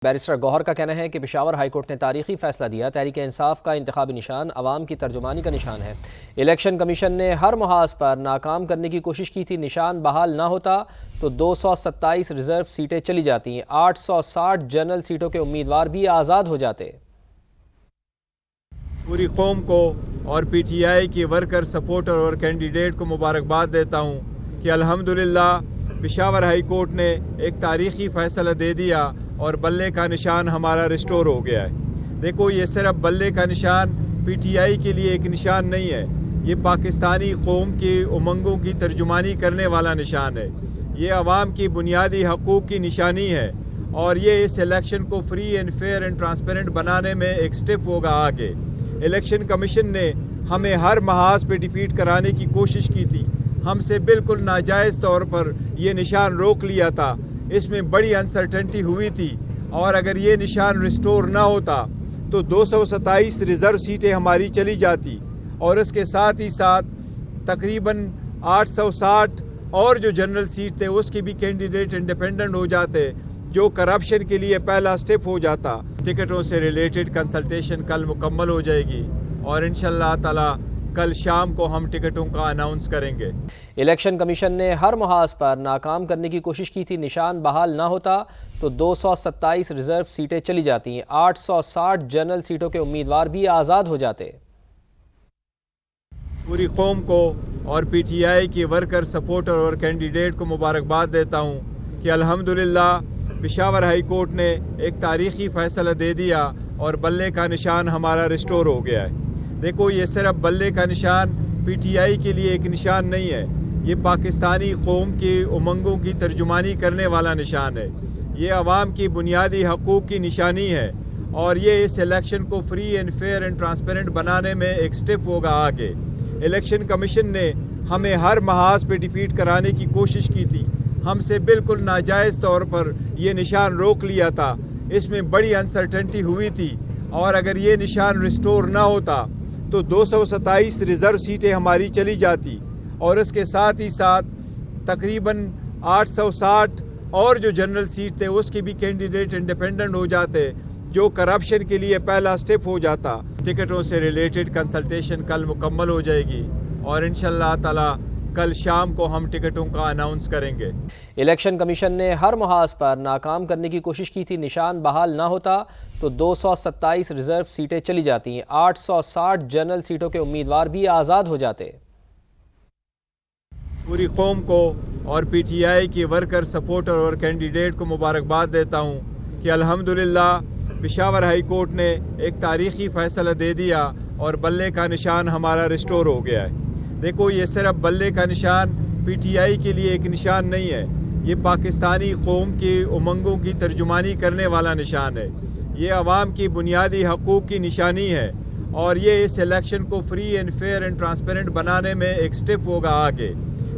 Barrister گوہر کا کہنا ہے کہ پشاور ہائی کورٹ نے تاریخی فیصلہ دیا۔ تحریک انصاف کا انتخابی نشان عوام کی ترجمانی کا نشان ہے۔ الیکشن کمیشن نے ہر محاذ پر ناکام کرنے کی کوشش کی تھی۔ نشان بحال نہ ہوتا تو 227 ریزرو سیٹیں چلی جاتی، 860 جنرل سیٹوں کے امیدوار بھی آزاد ہو جاتے۔ پوری قوم کو اور پی ٹی آئی کی ورکر سپورٹر اور کینڈیڈیٹ کو مبارکباد دیتا ہوں کہ الحمدللہ پشاور ہائی کورٹ نے ایک تاریخی فیصلہ دے دیا اور بلے کا نشان ہمارا ریسٹور ہو گیا ہے۔ دیکھو، یہ صرف بلے کا نشان پی ٹی آئی کے لیے ایک نشان نہیں ہے، یہ پاکستانی قوم کی امنگوں کی ترجمانی کرنے والا نشان ہے۔ یہ عوام کی بنیادی حقوق کی نشانی ہے اور یہ اس الیکشن کو free and fair and transparent بنانے میں ایک سٹیپ ہوگا آگے۔ الیکشن کمیشن نے ہمیں ہر محاذ پہ ڈیفیٹ کرانے کی کوشش کی تھی، ہم سے بالکل ناجائز طور پر یہ نشان روک لیا تھا۔ اس میں بڑی انسرٹنٹی ہوئی تھی اور اگر یہ نشان ریسٹور نہ ہوتا تو 227 ریزرو سیٹیں ہماری چلی جاتی اور اس کے ساتھ ہی ساتھ تقریباً 860 اور جو جنرل سیٹ تھے اس کے بھی کینڈیڈیٹ انڈیپینڈنٹ ہو جاتے، جو کرپشن کے لیے پہلا سٹیپ ہو جاتا۔ ٹکٹوں سے ریلیٹڈ کنسلٹیشن کل مکمل ہو جائے گی اور انشاءاللہ تعالی کل شام کو ہم ٹکٹوں کا اناؤنس کریں گے۔ الیکشن کمیشن نے ہر محاذ پر ناکام کرنے کی کوشش کی تھی۔ نشان بحال نہ ہوتا تو 227 ریزرو سیٹیں چلی جاتی، 860 جنرل سیٹوں کے امیدوار بھی آزاد ہو جاتے۔ پوری قوم کو اور پی ٹی آئی کی ورکر سپورٹر اور کینڈیڈیٹ کو مبارکباد دیتا ہوں کہ الحمدللہ پشاور ہائی کورٹ نے ایک تاریخی فیصلہ دے دیا اور بلے کا نشان ہمارا ریسٹور ہو گیا ہے۔ دیکھو، یہ صرف بلے کا نشان پی ٹی آئی کے لیے ایک نشان نہیں ہے، یہ پاکستانی قوم کی امنگوں کی ترجمانی کرنے والا نشان ہے۔ یہ عوام کی بنیادی حقوق کی نشانی ہے اور یہ اس الیکشن کو free and fair and transparent بنانے میں ایک سٹیپ ہوگا آگے۔ الیکشن کمیشن نے ہمیں ہر محاذ پہ ڈیفیٹ کرانے کی کوشش کی تھی، ہم سے بالکل ناجائز طور پر یہ نشان روک لیا تھا۔ اس میں بڑی انسرٹنٹی ہوئی تھی اور اگر یہ نشان ریسٹور نہ ہوتا تو 227 ریزرو سیٹیں ہماری چلی جاتی اور اس کے ساتھ ہی ساتھ تقریباً 860 اور جو جنرل سیٹ تھے اس کے بھی کینڈیڈیٹ انڈیپینڈنٹ ہو جاتے، جو کرپشن کے لیے پہلا سٹیپ ہو جاتا۔ ٹکٹوں سے ریلیٹڈ کنسلٹیشن کل مکمل ہو جائے گی اور انشاءاللہ تعالی کل شام کو ہم ٹکٹوں کا اناؤنس کریں گے۔ الیکشن کمیشن نے ہر محاذ پر ناکام کرنے کی کوشش کی تھی۔ نشان بحال نہ ہوتا تو 227 ریزرو سیٹیں چلی جاتی، 860 جنرل سیٹوں کے امیدوار بھی آزاد ہو جاتے۔ پوری قوم کو اور پی ٹی آئی کی ورکر سپورٹر اور کینڈیڈیٹ کو مبارکباد دیتا ہوں کہ الحمدللہ پشاور ہائی کورٹ نے ایک تاریخی فیصلہ دے دیا اور بلے کا نشان ہمارا ریسٹور ہو گیا ہے۔ دیکھو، یہ صرف بلے کا نشان پی ٹی آئی کے لیے ایک نشان نہیں ہے، یہ پاکستانی قوم کی امنگوں کی ترجمانی کرنے والا نشان ہے۔ یہ عوام کی بنیادی حقوق کی نشانی ہے اور یہ اس الیکشن کو free and fair and transparent بنانے میں ایک سٹیپ ہوگا آگے۔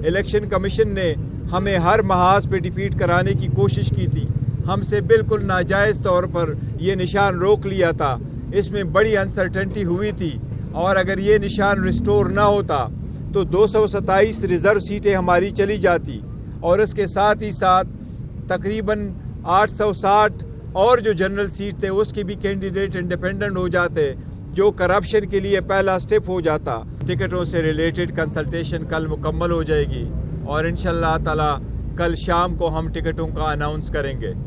الیکشن کمیشن نے ہمیں ہر محاذ پہ ڈیفیٹ کرانے کی کوشش کی تھی، ہم سے بالکل ناجائز طور پر یہ نشان روک لیا تھا۔ اس میں بڑی انسرٹنٹی ہوئی تھی اور اگر یہ نشان ریسٹور نہ ہوتا تو 227 ریزرو سیٹیں ہماری چلی جاتی اور اس کے ساتھ ہی ساتھ تقریباً 860 اور جو جنرل سیٹ تھے اس کے بھی کینڈیڈیٹ انڈیپینڈنٹ ہو جاتے، جو کرپشن کے لیے پہلا سٹیپ ہو جاتا۔ ٹکٹوں سے ریلیٹڈ کنسلٹیشن کل مکمل ہو جائے گی اور انشاءاللہ تعالی کل شام کو ہم ٹکٹوں کا اناؤنس کریں گے۔